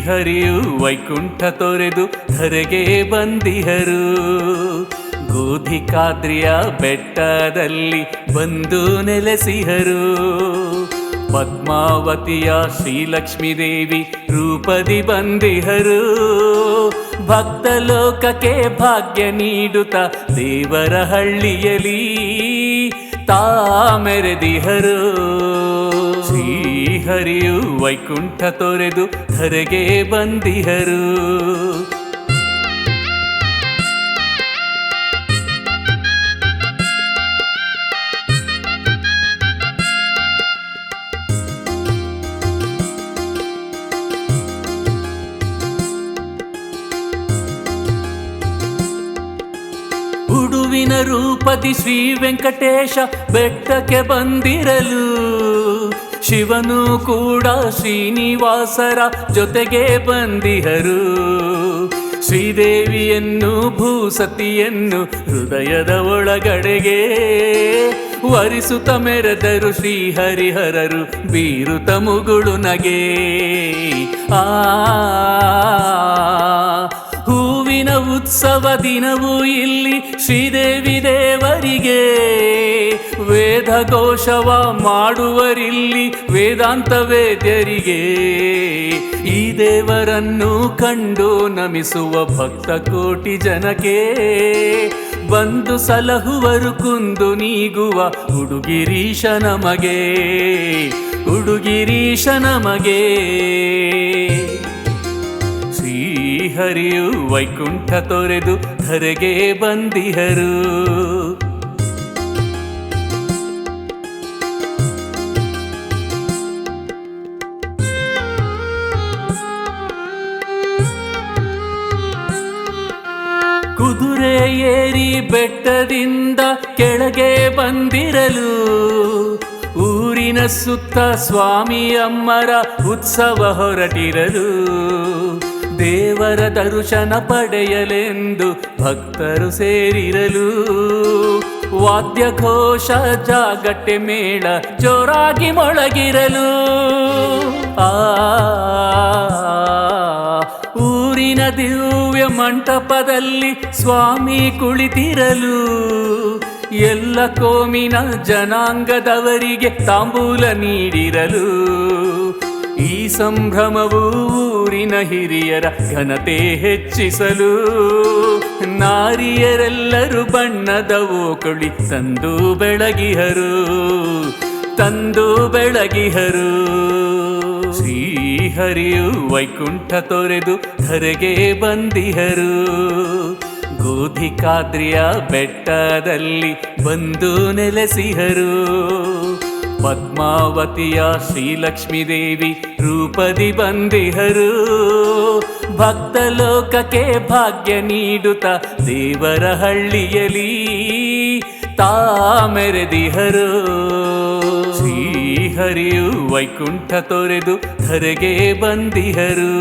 ಶ್ರೀಹರಿಯು ವೈಕುಂಠ ತೊರೆದು ಧರೆಗೆ ಬಂದಿಹರು. ಗೋಧಿಕಾದ್ರಿಯ ಬೆಟ್ಟದಲ್ಲಿ ಬಂದು ನೆಲೆಸಿಹರು. ಪದ್ಮಾವತಿಯ ಶ್ರೀಲಕ್ಷ್ಮೀ ದೇವಿ ರೂಪದಿ ಬಂದಿಹರು. ಭಕ್ತ ಲೋಕಕ್ಕೆ ಭಾಗ್ಯ ನೀಡುತ್ತ ದೇವರ ಹಳ್ಳಿಯಲಿ ತಾಮೆರೆದಿಹರು. ಶ್ರೀಹರಿಯು ವೈಕುಂಠ ತೊರೆದು ಧರೆಗೆ ಬಂದಿಹರು. ಉಡುವಿನ ರೂಪದಿ ಶ್ರೀ ವೆಂಕಟೇಶ ಬೆಟ್ಟಕ್ಕೆ ಬಂದಿರಲು. ಶಿವನು ಕೂಡ ಶ್ರೀನಿವಾಸರ ಜೊತೆಗೆ ಬಂದಿಹರು. ಶ್ರೀದೇವಿಯನ್ನು ಭೂಸತಿಯನ್ನು ಹೃದಯದ ಒಳಗಡೆಗೆ ವರಿಸುತ್ತ ಮೆರೆದರು ಶ್ರೀಹರಿಹರರು ಬೀರುತ ಮುಗುಳು ನಗೆ. ಹೂವಿನ ಉತ್ಸವ ದಿನವೂ ಇಲ್ಲಿ ಶ್ರೀದೇವಿ ದೇವರಿಗೆ. ವೇದ ಘೋಷವ ಮಾಡುವರಿಲ್ಲಿ ವೇದಾಂತ ವೇದ್ಯರಿಗೆ. ಈ ದೇವರನ್ನು ಕಂಡು ನಮಿಸುವ ಭಕ್ತ ಕೋಟಿ ಜನಕ್ಕೆ ಬಂದು ಸಲಹುವರು ಕುಂದು ನೀಗುವ ಹುಡುಗಿರೀಶ ನಮಗೆ. ಹುಡುಗಿರೀಶ ನಮಗೆ. ಶ್ರೀಹರಿಯು ವೈಕುಂಠ ತೊರೆದು ಧರೆಗೆ ಬಂದಿಹರು. ಕುದುರೆ ಏರಿ ಬೆಟ್ಟದಿಂದ ಕೆಳಗೆ ಬಂದಿರಲು. ಊರಿನ ಸುತ್ತ ಸ್ವಾಮಿ ಅಮ್ಮರ ಉತ್ಸವ ಹೊರಟಿರಲು. ದೇವರ ದರ್ಶನ ಪಡೆಯಲೆಂದು ಭಕ್ತರು ಸೇರಿರಲು. ವಾದ್ಯಘೋಷ ಜಾಗಟೆ ಮೇಳ ಜೋರಾಗಿ ಮೊಳಗಿರಲು. ಊರಿನ ದಿವ್ಯ ಮಂಟಪದಲ್ಲಿ ಸ್ವಾಮಿ ಕುಳಿತಿರಲು. ಎಲ್ಲ ಕೋಮಿನ ಜನಾಂಗದವರಿಗೆ ತಾಂಬೂಲ ನೀಡಿರಲು. ಈ ಸಂಭ್ರಮವು ಊರಿನ ಹಿರಿಯರ ಘನತೆ ಹೆಚ್ಚಿಸಲು. ನಾರಿಯರೆಲ್ಲರೂ ಬಣ್ಣದ ಓಕುಳಿ ತಂದು ಬೆಳಗಿಹರು. ತಂದು ಬೆಳಗಿಹರು. ಶ್ರೀಹರಿಯು ವೈಕುಂಠ ತೊರೆದು ಧರೆಗೆ ಬಂದಿಹರು. ಗೋಧಿಕಾದ್ರಿಯ ಬೆಟ್ಟದಲ್ಲಿ ಬಂದು ನೆಲೆಸಿಹರು. ಪದ್ಮಾವತಿಯ ಶ್ರೀಲಕ್ಷ್ಮೀ ದೇವಿ ರೂಪದಿ ಬಂದಿಹರು. ಭಕ್ತ ಲೋಕಕ್ಕೆ ಭಾಗ್ಯ ನೀಡುತ್ತ ದೇವರ ಹಳ್ಳಿಯಲಿ ತಾಮೆರೆದಿಹರು. ಶ್ರೀಹರಿಯು ವೈಕುಂಠ ತೊರೆದು ಧರೆಗೆ ಬಂದಿಹರು.